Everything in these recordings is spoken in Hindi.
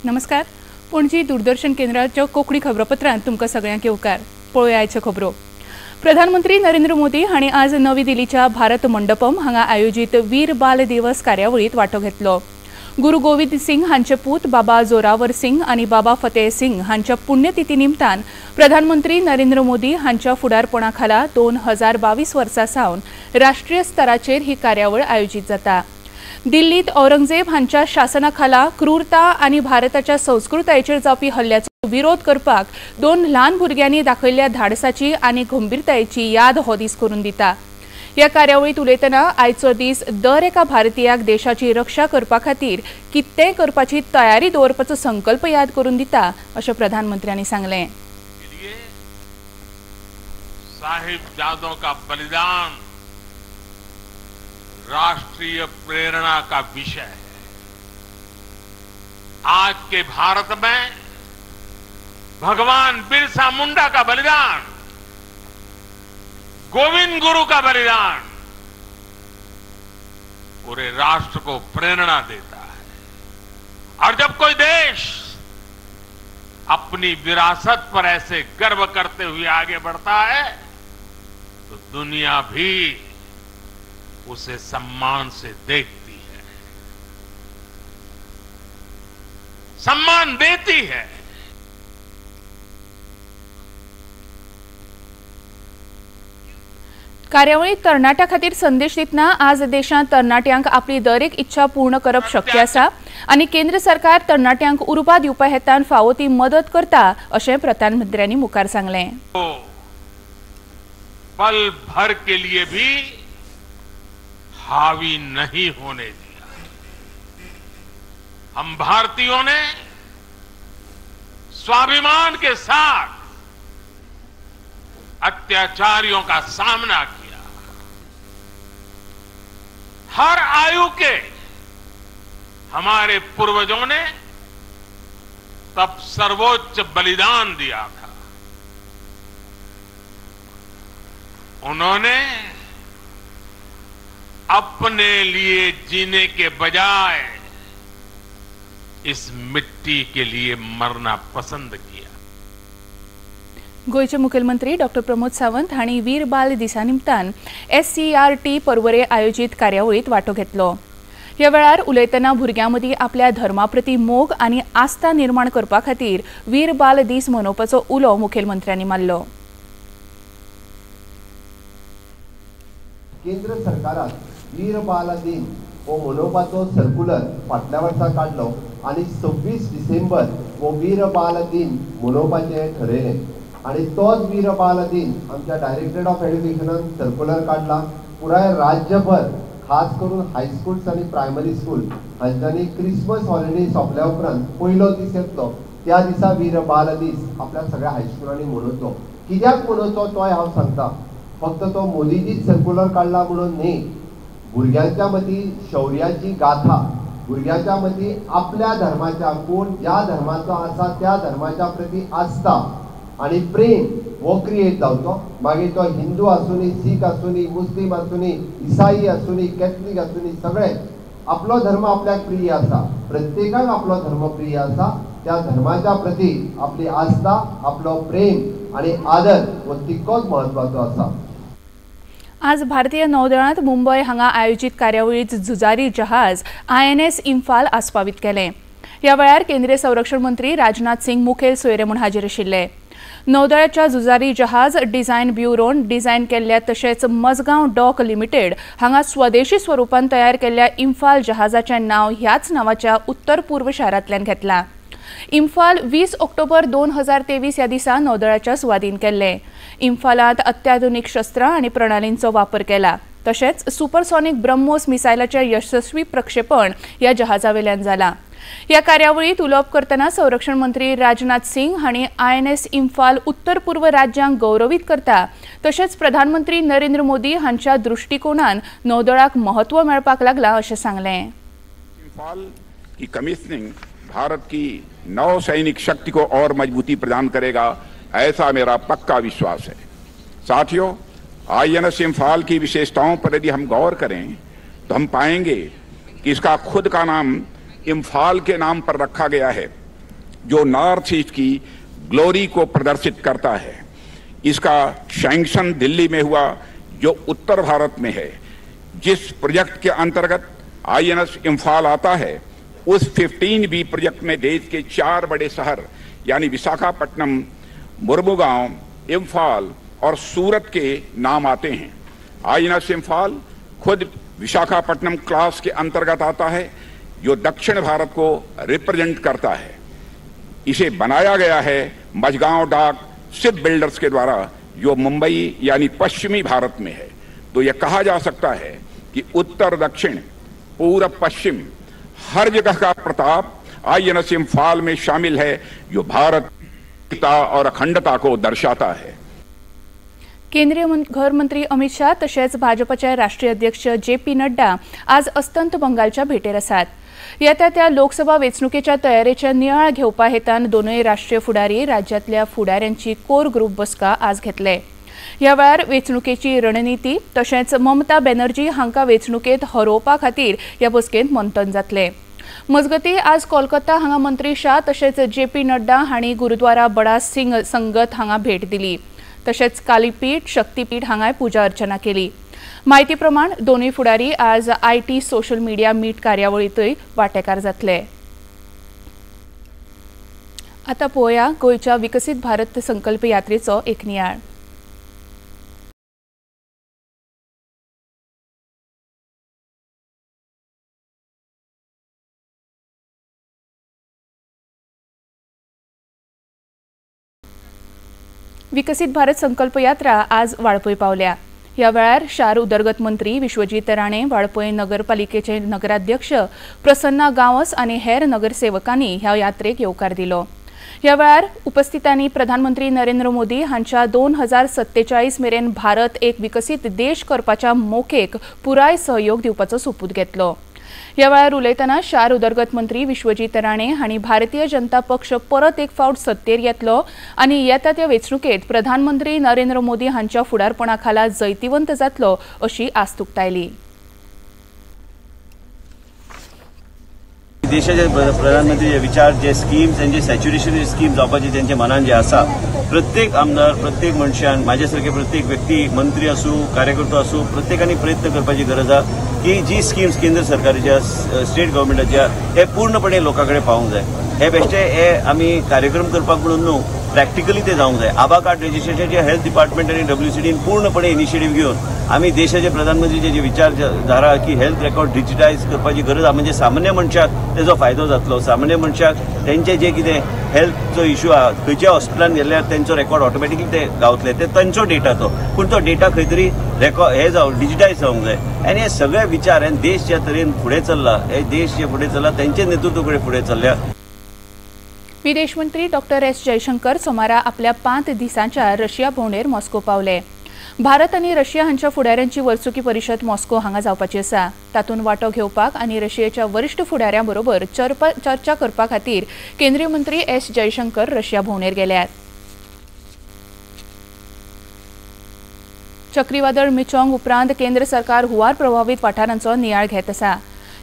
नमस्कार. पणजी दूरदर्शन केंद्राच्या कोंकणी खबरापत्रांत तुमकां सगळ्यांक येवकार. पळोवया आयच्यो खबरो. प्रधानमंत्री नरेंद्र मोदी हांणी आज नवी दिल्लीच्या भारत मंडपम हांगा आयोजीत वीर बाल दिवस कार्यावळीत वांटो घेतलो. गुरू गोविंद सिंग हांचे पूत बाबा जोरावर सिंग आनी बाबा फतेह सिंग हांच्या पुण्यतिथी निमतान प्रधानमंत्री नरेंद्र मोदी हांच्या फुडारपणा खाला 2022 वर्सा सावन राष्ट्रीय स्तराचेर ही कार्यावळ आयोजीत जाता. दिल्लीत औरंगजेब हांच्या शासनाखाला क्रूरता आनी भारताच्या संस्कृतायेचेर जावपी हल्ल्याचो विरोध करपाक दोन ल्हान भुरग्यांनी दाखयल्ल्या धाडसाची आनी गंभीरतायेची याद हो दीस करून दिता. ह्या कार्यावळीत उलयतना आयचो दीस दर एका भारतीयाक देशाची रक्षा करपा खातीर कितेंय करपाची तयारी दवरपाचो संकल्प याद करून दिता अशें प्रधानमंत्र्यांनी सांगलें. साहिबजादों का बलिदान राष्ट्रीय प्रेरणा का विषय है. आज के भारत में भगवान बिरसा मुंडा का बलिदान, गोविंद गुरु का बलिदान पूरे राष्ट्र को प्रेरणा देता है. और जब कोई देश अपनी विरासत पर ऐसे गर्व करते हुए आगे बढ़ता है तो दुनिया भी उसे सम्मान से देखती है, सम्मान देती है. कार्यावळीत तरणाट्यां खातीर संदेश दितना आज देशांत तरणाट्यांक आपली दर एक इच्छा पूर्ण करप शक्य आसा आनी केंद्र सरकार तरणाट्यांक उर्बा दिवपा हेतान फावो ती मदत करता अशें प्रधानमंत्र्यांनी मुखार सांगलें. पल भर के लिए भी हावी नहीं होने दिया. हम भारतीयों ने स्वाभिमान के साथ अत्याचारियों का सामना किया. हर आयु के हमारे पूर्वजों ने तब सर्वोच्च बलिदान दिया था. उन्होंने अपने लिए जीने के बजाय इस मिट्टी के लिए मरना पसंद किया. गोयचे मुखेलमंत्री डॉक्टर प्रमोद सावंत हांणी वीर बाल दिसा निमतान SCRT पर्वरे आयोजीत कार्यावळीत वांटो घेतलो. ह्या वेळार उलयतना भुरग्यां मदीं आपल्या धर्मा प्रती मोग आनी आस्था निर्माण करपा खातीर वीर बाल दीस मनोवपाचो उलो मुखेलमंत्र्यांनी मारलो. केंद्र सरकारान वीर बाल दिन हो मनोवपाचो सर्क्युलर फाटल्या वर्सा काढलो आनी 26 डिसेंबर हो वीर बाल दिन मनोवपाचें ठरयलें. आणि तोच वीर बाल दिन आमच्या डायरेक्टरेट ऑफ एज्युकेशनान सर्क्युलर काढला. पुराय राज्यभर खास करून हायस्कूल्स आणि प्रायमरी स्कूल हांच्यांनी क्रिसमस हॉलिडे सोंपल्या उपरांत पयलो दीस येतलो त्या दिसा वीर बाल दीस आपल्या सगळ्या हायस्कुलांनी मनोवचो. कित्याक मनोवचो तोय हांव सांगता. फक्त तो मोदीजीच सर्क्युलर काढला म्हणून न्ही, भुरग्यांच्या मदीं शौर्याची गाथा, भुरग्यांच्या मदीं आपल्या धर्माच्या कोण ज्या धर्माचो आसा त्या धर्माच्या प्रती आस्था आणि प्रेम हो क्रिएट जावचो. मागीर तो हिंदू आसूनी, सीख आसूनी, मुस्लीम आसूनी, इसाई आसूनी, कॅथलीक आसूनी, सगळे आपलो धर्म आपल्याक प्रिय आसा. प्रत्येकाक आपलो धर्म प्रिय आसा. त्या धर्माच्या प्रती आपली आस्था, आपलो प्रेम आणि आदर हो तितकोच महत्वाचो आसा. आज भारतीय नौदळांत मुंबय हांगा आयोजीत कार्यावळीत झुजारी जहाज INS इम्फाल आस्पावीत केलें. ह्या वेळार केंद्रीय संरक्षण मंत्री राजनाथ सिंग मुखेल सोयरे म्हूण हाजीर आशिल्ले. नौदळाच्या झुजारी जहाज डिझायन ब्युरोन डिझायन केल्ल्या तशेंच मजगांव डॉक लिमिटेड हांगा स्वदेशी स्वरुपान तयार केल्ल्या इम्फाल जहाजाचें नांव ह्याच नांवाच्या उत्तर पूर्व शारांतल्यान घेतलां. इम्फाल 20 ऑक्टोबर 2023 ह्या दिसा नौदळाच्या सुवादीन केल्लें. इम्फालांत अत्याधुनीक शस्त्रां आनी प्रणालींचो वापर केला. तशेंच सुपरसॉनिक ब्रह्मोस मिसायलाचें यशस्वी प्रक्षेपण ह्या जहाजावेल्यान जालां. ह्या कार्यावळीत उलोवप करतना संरक्षण मंत्री राजनाथ सिंग हांणी INS इम्फाल उत्तर पूर्व राज्यांक गौरवीत करता. तशेंच प्रधानमंत्री नरेंद्र मोदी हांच्या दृष्टिकोनान नौदळाक महत्व मेळपाक लागलां अशें सांगलें. इम्फाल की कमिशनिंग भारत की नौसैनिक शक्ति को और मजबूती प्रदान करेगा, ऐसा मेरा पक्का विश्वास है. साथियों, INS इम्फाल की विशेषताओं पर यदि हम गौर करें तो हम पाएंगे कि इसका खुद का नाम इम्फाल के नाम पर रखा गया है जो नॉर्थ ईस्ट की ग्लोरी को प्रदर्शित करता है। इसका सैंक्शन दिल्ली में हुआ जो उत्तर भारत में है। जिस प्रोजेक्ट के अंतर्गत आईएनएस इंफाल आता है उस 15B प्रोजेक्ट में देश के 4 बड़े शहर यानी विशाखापट्टनम, मुर्मुगांव, इंफाल और सूरत के नाम आते हैं। आईएनएस इंफाल खुद विशाखापट्टनम क्लास के अंतर्गत आता है जो दक्षिण भारत को रिप्रेजेंट करता है। इसे बनाया गया है मझगांव डाक शिप बिल्डर्स के द्वारा जो मुंबई यानी पश्चिमी भारत में है। तो यह कहा जा सकता है कि उत्तर दक्षिण पूरब पश्चिम हर जगह का प्रताप आईएनएस इंफाल में शामिल है जो भारत एकता और अखंडता को दर्शाता है। केंद्रीय गृहमंत्री अमित शाह तसेच भाजपचे राष्ट्रीय अध्यक्ष JP नड्डा आज अस्तंत बंगालच्या भेटेर आसात। येता त्या लोकसभा वेंचणुकेच्या तयारेचे नियाळ घेवपा हेतान दोनूय राष्ट्रीय फुडारी राज्यातल्या फुडाऱ्यांची कोर ग्रुप बसका आज घेतले। ह्या वेळार वेंचणुकेची रणनीती तसेच ममता बॅनर्जी हांका वेंचणुकेत हरोवपा खातीर ह्या बसकेंत मंथन जातले। मजगती आज कोलकाता हांगा मंत्री शाह तसेच JP नड्डा हांणी गुरुद्वारा बडा सिंग संगत हांगा भेट दिली। तसेच कालीपीठ शक्तीपीठ हांगाय पूजा अर्चना केली। माहिती प्रमाण दोनूय फुडारी आज IT सोशल मीडिया मीट कार्यावळीतय वांटेकार जातले। आता पळोवया गोंयच्या विकसित भारत संकल्प यात्रेचो एक नियाळ। विकसित भारत संकल्प यात्रा आज वाळपय पावल्या। ह्या वेळार शार उदरगत मंत्री विश्वजीत राणे, वाळपय नगरपालिकेचे नगराध्यक्ष प्रसन्ना गांवस आणि हेर नगरसेवकांनी ह्या यात्रेक येवकार दिलो। ह्या वेळार उपस्थितांनी प्रधानमंत्री नरेंद्र मोदी हांच्या 2047 मेरेन भारत एक विकसित देश करपाच्या मोखेक पुराय सहयोग दिवपाचो सोपूत घेतलो। ह्या वेळार उलयतना शार उदरगत मंत्री विश्वजीत राणे हांणी भारतीय जनता पक्ष परत एक फावट सत्तेर येतलो आनी येता त्या वेंचणुकेत प्रधानमंत्री नरेंद्र मोदी हांच्या फुडारपणा खाला जैतिवंत जातलो अशी आस्त उक्तायली। देशाचे प्रधानमंत्री विचार जे स्कीम्स आणि जे सॅच्युरेशन स्कीम जावपाचे त्यांच्या मनान जे आसा प्रत्येक आमदार प्रत्येक मनशान माझ्यासारखे प्रत्येक व्यक्ती मंत्री असू कार्यकर्तो असू प्रत्येकाने प्रयत्न करपाची गरज आहे की जी स्कीम्स केंद्र सरकाराच्या स्टेट गव्हर्नमेंटाच्या हे पूर्णपणे लोकांकडे पावूंक जाय। हे बेश्टे हे आम्ही कार्यक्रम करपाक म्हणून न्हू प्रॅक्टिकली ते जावंक जाय। आभा कार्ड रजिस्ट्रेशनचे हेल्थ डिपार्टमेंट आणि WCDन पूर्णपणे इनिशिएटिव्ह घेऊन आम्ही देशाचे प्रधानमंत्रीचे जे विचारधारा की हेल्थ रेकॉर्ड डिजिटायज करपाची गरज आहे म्हणजे सामान्य मनशाक तेजो फायदो जातलो। सामान्य मनशाक त्यांचे जे कितें हेल्थचो इश्यू आहे खंयच्या हॉस्पिटलान गेल्यार त्यांचो रेकॉर्ड ऑटोमॅटिकली ते गावतले ते तांचो डेटा तो पूण तो डेटा खंय तरी रेकॉर्ड हे जावं डिजिटायज जावंक जाय। आनी हे सगळे विचार आनी देश ज्या तरेन फुडें चल्ला हे देश जे फुडें चल्ला त्यांचे नेतृत्व कडेन फुडें चल्ल्या। विदेश मंत्री डॉक्टर S जयशंकर सोमारा आपल्या 5 दिसांच्या रशिया भोंवडेर मॉस्को पावले। भारत आणि रशिया हांच्या फुडाऱ्यांची वर्सुकी परिशद मॉस्को हांगा जावपाची आसा। तातूंत वांटो घेवपाक आनी रशियेच्या वरिष्ठ फुडाऱ्यां बरोबर चर्चा करपा खातीर केंद्रीय मंत्री S जयशंकर रशिया भोंवडेर गेल्यात। चक्रीवादळ मिचोंग उपरांत केंद्र सरकार हुंवार प्रभावित वाठारांचो नियाळ घेत आसा।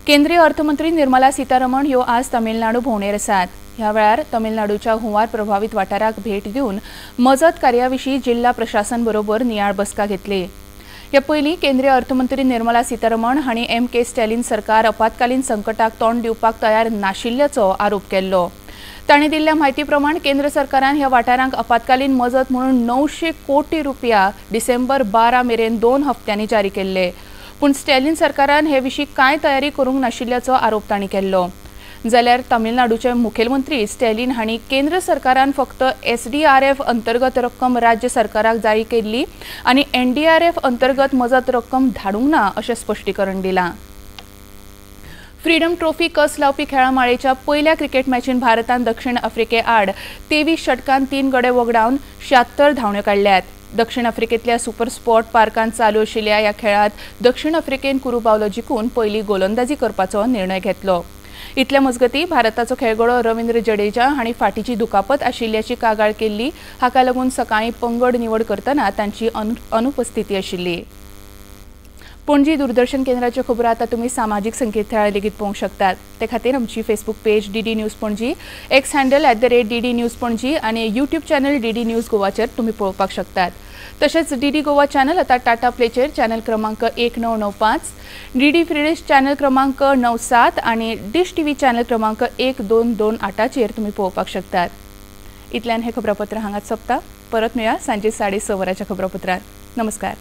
केंद्रीय अर्थमंत्री निर्मला सीतारमण ह्यो आज तमिळनाडू भोंवडेर आसात। ह्या वेळार तमिळनाडूच्या हुंवार प्रभावित वाठाराक भेट दिवन मजत कार्याविशीं जिल्हा प्रशासन बरोबर नियाळ बसका घेतली। ह्या पयलीं केंद्रीय अर्थमंत्री निर्मला सीतारमण हांणी M.K. स्टॅलिन सरकार आपत्कालीन संकटाक तोंड दिवपाक तयार नाशिल्ल्याचो आरोप केल्लो। तांणी दिल्ल्या म्हायती प्रमाण केंद्र सरकारान ह्या वाठारांक आपत्कालीन मजत म्हणून 900 कोटी रुपया डिसेंबर 12 मेरेन 2 हप्त्यांनी जारी केल्ले। पूण स्टॅलिन सरकारान हे विशीं कांय तयारी करूंक नाशिल्ल्याचो आरोप तांणी केल्लो। जाल्यार तमिळनाडूचे मुखेलमंत्री स्टॅलिन हांणी केंद्र सरकारान फक्त SDRF अंतर्गत रक्कम राज्य सरकाराक जारी केल्ली आनी NDRF अंतर्गत मजत रक्कम धाडूंक ना अशें स्पश्टीकरण दिलां। फ्रीडम ट्रॉफी कस लावपी खेळा माळेच्या पयल्या क्रिकेट मॅचीन भारतान दक्षिण आफ्रिके आड 23 षटकांत 3 गडे वगडावन 76 धांवड्यो काडल्यात। दक्षिण आफ्रिकेंतल्या सुपर स्पोर्ट पार्कांत चालू आशिल्ल्या ह्या खेळांत दक्षिण आफ्रिकेन कुरुबावलो जिखून पयली गोलंदाजी करपाचो निर्णय घेतलो। इतल्या मजगती भारताचो खेळगडो रवींद्र जडेजा हांणी फाटीची दुखापत आशिल्ल्याची कागाळ केल्ली। हाका लागून सकाळीं पंगड निवड करतना तांची अनुपस्थिती आशिल्ली। पणजी दूरदर्शन केंद्राच्यो खबरो आतां तुमी सामाजीक संकेतथळार लेगीत पळोवंक शकतात। ते खातीर आमची Facebook page DD news Panaji, x handle @DD news Panaji आनी यूट्यूब चॅनल डीडी न्यूज गोवाचेर तुमी पळोवपाक शकतात। तशेंच डीडी गोवा चॅनल आतां टाटा प्लेचेर चॅनल क्रमांक 1995, डीडी फ्री डिश चॅनल क्रमांक 97 आनी डिश टीव्ही चॅनल क्रमांक 1228चेर तुमी पळोवपाक शकतात। इतल्यान हे खबरापत्र हांगाच सोंपता। परत मेळया सांजे 6:30 वरांच्या खबरापत्रांत। नमस्कार।